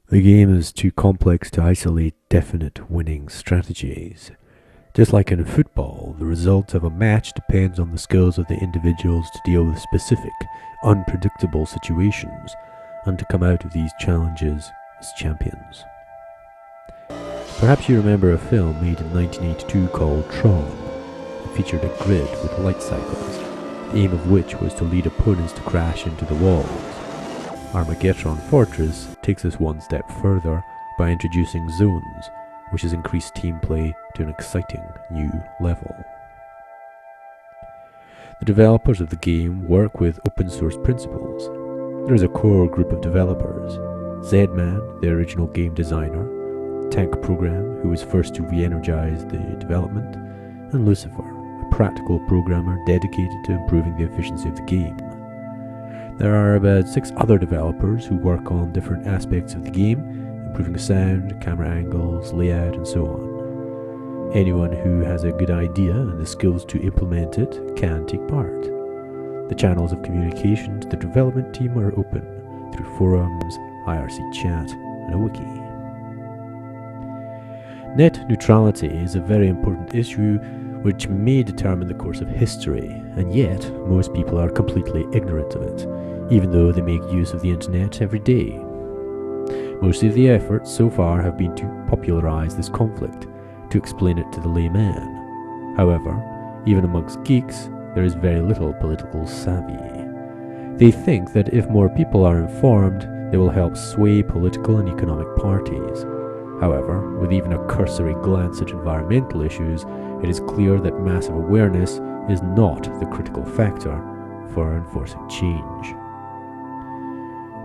The game is too complex to isolate definite winning strategies. Just like in football, the result of a match depends on the skills of the individuals to deal with specific, unpredictable situations and to come out of these challenges as champions. Perhaps you remember a film made in 1982 called Tron. It featured a grid with light cycles, the aim of which was to lead opponents to crash into the walls. Armageddon Fortress takes us one step further by introducing zones, which has increased team play to an exciting new level. The developers of the game work with open source principles. There is a core group of developers: Z-Man, the original game designer, Tank Program, who was first to re-energize the development, and Lucifer, a practical programmer dedicated to improving the efficiency of the game. There are about 6 other developers who work on different aspects of the game, improving sound, camera angles, layout, and so on. Anyone who has a good idea and the skills to implement it can take part. The channels of communication to the development team are open through forums, IRC chat, and a wiki. Net neutrality is a very important issue which may determine the course of history, and yet most people are completely ignorant of it, even though they make use of the internet every day. Most of the efforts so far have been to popularize this conflict, to explain it to the layman. However, even amongst geeks, there is very little political savvy. They think that if more people are informed, they will help sway political and economic parties. However, with even a cursory glance at environmental issues, it is clear that massive awareness is not the critical factor for enforcing change.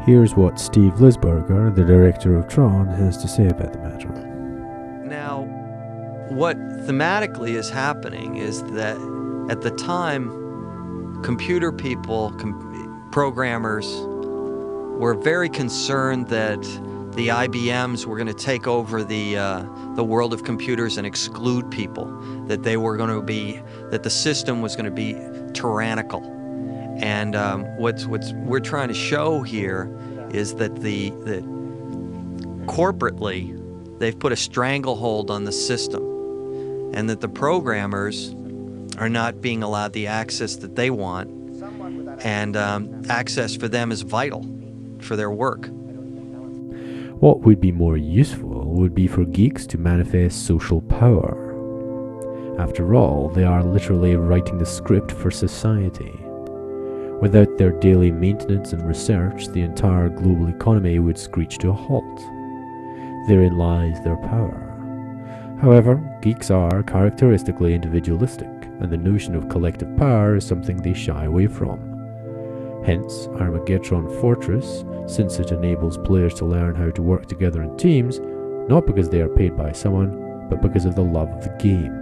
Here's what Steve Lisberger, the director of Tron, has to say about the matter. Now, what thematically is happening is that at the time, computer people, programmers, were very concerned that the IBMs were going to take over the world of computers and exclude people, that they were going to be, that the system was going to be tyrannical. And what we're trying to show here is that corporately, they've put a stranglehold on the system, and that the programmers are not being allowed the access that they want, and access for them is vital for their work. What would be more useful would be for geeks to manifest social power. After all, they are literally writing the script for society. Without their daily maintenance and research, the entire global economy would screech to a halt. Therein lies their power. However, geeks are characteristically individualistic, and the notion of collective power is something they shy away from. Hence, Armageddon Fortress, since it enables players to learn how to work together in teams, not because they are paid by someone, but because of the love of the game.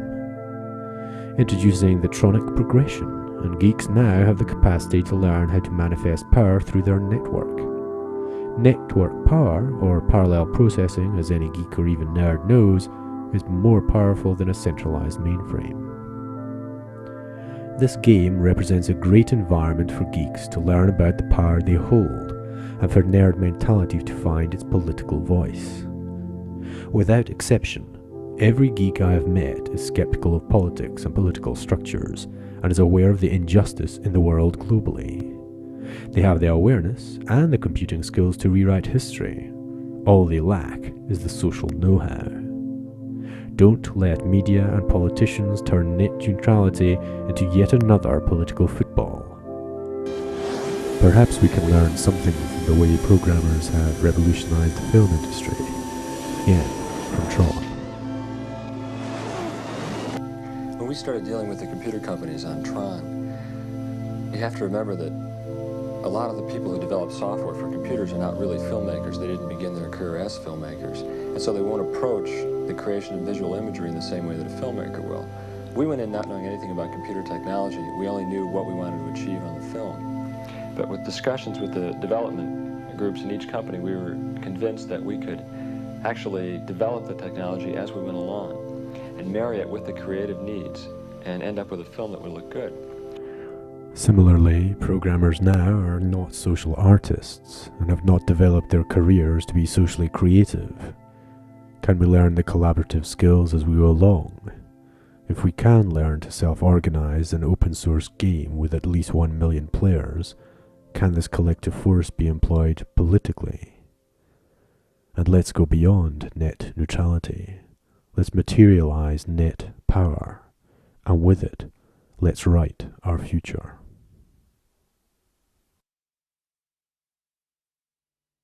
Introducing the tronic progression, and geeks now have the capacity to learn how to manifest power through their network. Network power, or parallel processing, as any geek or even nerd knows, is more powerful than a centralized mainframe. This game represents a great environment for geeks to learn about the power they hold, and for nerd mentality to find its political voice. Without exception, every geek I have met is skeptical of politics and political structures, and is aware of the injustice in the world globally. They have the awareness and the computing skills to rewrite history. All they lack is the social know-how. Don't let media and politicians turn net neutrality into yet another political football. Perhaps we can learn something from the way programmers have revolutionized the film industry. Again, from Tron. When we started dealing with the computer companies on Tron, you have to remember that a lot of the people who develop software for computers are not really filmmakers. They didn't begin their career as filmmakers, and so they won't approach the creation of visual imagery in the same way that a filmmaker will. We went in not knowing anything about computer technology. We only knew what we wanted to achieve on the film. But with discussions with the development groups in each company, we were convinced that we could actually develop the technology as we went along and marry it with the creative needs and end up with a film that would look good. Similarly, programmers now are not social artists and have not developed their careers to be socially creative. Can we learn the collaborative skills as we go along? If we can learn to self-organize an open-source game with at least 1 million players, can this collective force be employed politically? And let's go beyond net neutrality. Let's materialize net power, and with it, let's write our future.